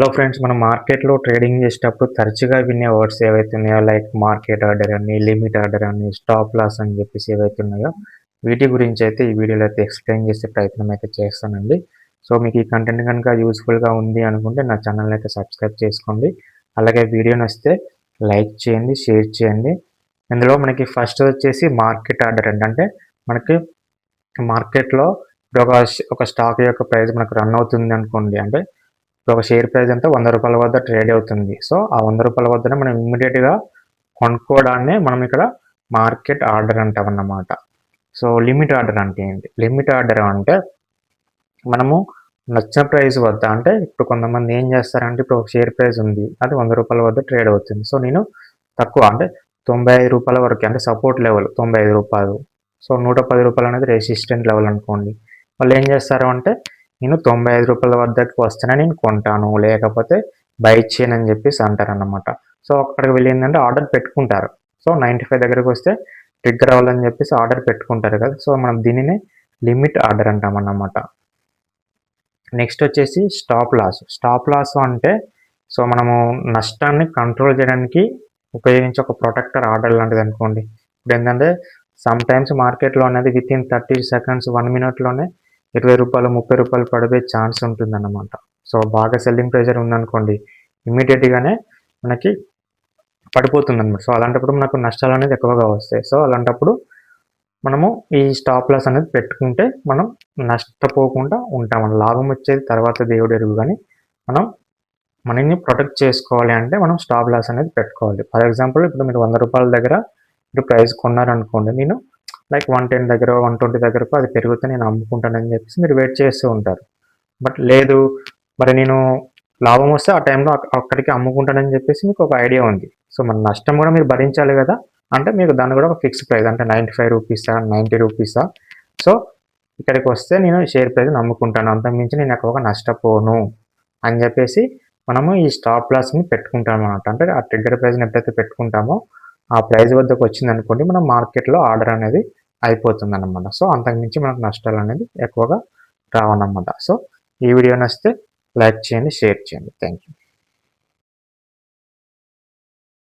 Hello friends, మనం మార్కెట్లో trading చేసేటప్పుడు తరచుగా వినే వర్డ్స్ ఏవైతే ఉన్నాయో లైక్ మార్కెట్ ఆర్డర్ అని, లిమిట్ ఆర్డర్ అని, స్టాప్ లాస్ అని చెప్పేసి ఏవైతే ఉన్నాయో వీటి గురించి అయితే ఈ వీడియోలో అయితే ఎక్స్ప్లెయిన్ చేసే ప్రయత్నం అయితే చేస్తానండి. సో మీకు ఈ కంటెంట్ కనుక యూస్ఫుల్గా ఉంది అనుకుంటే నా ఛానల్ అయితే సబ్స్క్రైబ్ చేసుకోండి. అలాగే వీడియో నచ్చితే లైక్ చేయండి, షేర్ చేయండి. ఇందులో మనకి ఫస్ట్ వచ్చేసి మార్కెట్ ఆర్డర్ అంటే మనకి మార్కెట్లో ఒక స్టాక్ యొక్క ప్రైస్ మనకు రన్ అవుతుంది అనుకోండి. అంటే ఒక షేర్ ప్రైస్ అంతా ₹100 వద్ద ట్రేడ్ అవుతుంది. సో ఆ ₹100 వద్దనే మనం ఇమ్మీడియట్‌గా కొనుక్కోవడాన్నే మనం ఇక్కడ మార్కెట్ ఆర్డర్ అంటామన్నమాట. సో లిమిట్ ఆర్డర్ అంటే ఏంటి? లిమిట్ ఆర్డర్ అంటే మనము నచ్చిన ప్రైస్ వద్ద, అంటే ఇప్పుడు కొంతమంది ఏం చేస్తారంటే ఇప్పుడు ఒక షేర్ ప్రైస్ ఉంది. అది ₹100 వద్ద ట్రేడ్ అవుతుంది. సో నేను తక్కువ అంటే ₹95 వరకే, అంటే సపోర్ట్ లెవెల్ ₹95. సో ₹110 అనేది రెసిస్టెంట్ లెవెల్ అనుకోండి. వాళ్ళు ఏం చేస్తారు అంటే నేను ₹95 వద్దకు వస్తేనే నేను కొంటాను, లేకపోతే బై చేయను అని చెప్పేసి అంటారన్నమాట. సో అక్కడికి వెళ్ళి ఏంటంటే ఆర్డర్ పెట్టుకుంటారు. సో 95 దగ్గరకు వస్తే ట్రిగ్గర్ అవ్వాలని చెప్పేసి ఆర్డర్ పెట్టుకుంటారు కదా. సో మనం దీనినే లిమిట్ ఆర్డర్ అంటామన్నమాట. నెక్స్ట్ వచ్చేసి స్టాప్ లాస్. స్టాప్ లాస్ అంటే సో మనము నష్టాన్ని కంట్రోల్ చేయడానికి ఉపయోగించే ఒక ప్రొటెక్టర్ ఆర్డర్ లాంటిది అనుకోండి. ఇప్పుడు ఏంటంటే సమ్ టైమ్స్ మార్కెట్లో అనేది వితిన్ 30 సెకండ్స్ 1 మినిట్లోనే ₹20, ₹30 పడిపోయే ఛాన్స్ ఉంటుందన్నమాట. సో బాగా సెల్లింగ్ ప్రెషర్ ఉందనుకోండి, ఇమ్మీడియట్‌గానే మనకి పడిపోతుందన్నమాట. సో అలాంటప్పుడు మనకు నష్టాలు అనేది ఎక్కువగా వస్తాయి. సో అలాంటప్పుడు మనము ఈ స్టాప్ లాస్ అనేది పెట్టుకుంటే మనం నష్టపోకుండా ఉంటాం. లాభం వచ్చేది తర్వాత దేవుడు ఎరుగు, కానీ మనం మనీని ప్రొటెక్ట్ చేసుకోవాలి అంటే మనం స్టాప్ లాస్ అనేది పెట్టుకోవాలి. ఫర్ ఎగ్జాంపుల్ ఇప్పుడు మీరు ₹100 దగ్గర మీరు ప్రైస్ కొన్నారనుకోండి, నేను లైక్ 110 దగ్గర 120 దగ్గరకు అది పెరిగితే నేను అమ్ముకుంటానని చెప్పేసి మీరు వెయిట్ చేస్తూ ఉంటారు. బట్ లేదు, మరి నేను లాభం వస్తే ఆ టైంలో అక్కడికి అమ్ముకుంటానని చెప్పేసి మీకు ఒక ఐడియా ఉంది. సో మన నష్టం కూడా మీరు భరించాలి కదా. అంటే మీకు దాన్ని కూడా ఒక ఫిక్స్ ప్రైస్, అంటే ₹95, ₹90. సో ఇక్కడికి వస్తే నేను షేర్ ప్రైస్ని అమ్ముకుంటాను, అంతకుమించి నేను ఎక్కువగా నష్టపోను అని చెప్పేసి మనము ఈ స్టాప్ లాస్ని పెట్టుకుంటాం అన్నమాట. అంటే ఆ ట్రిగ్గర్ ప్రైస్ని ఎప్పుడైతే పెట్టుకుంటామో ఆ ప్రైస్ వద్దకు వచ్చిందనుకోండి, మనం మార్కెట్లో ఆర్డర్ అనేది అయిపోతుందన్నమాట. సో అంతకుమించి మనకు నష్టాలు అనేది ఎక్కువగా రావన్నమాట. సో ఈ వీడియో నచ్చితే లైక్ చేయండి, షేర్ చేయండి. Thank you.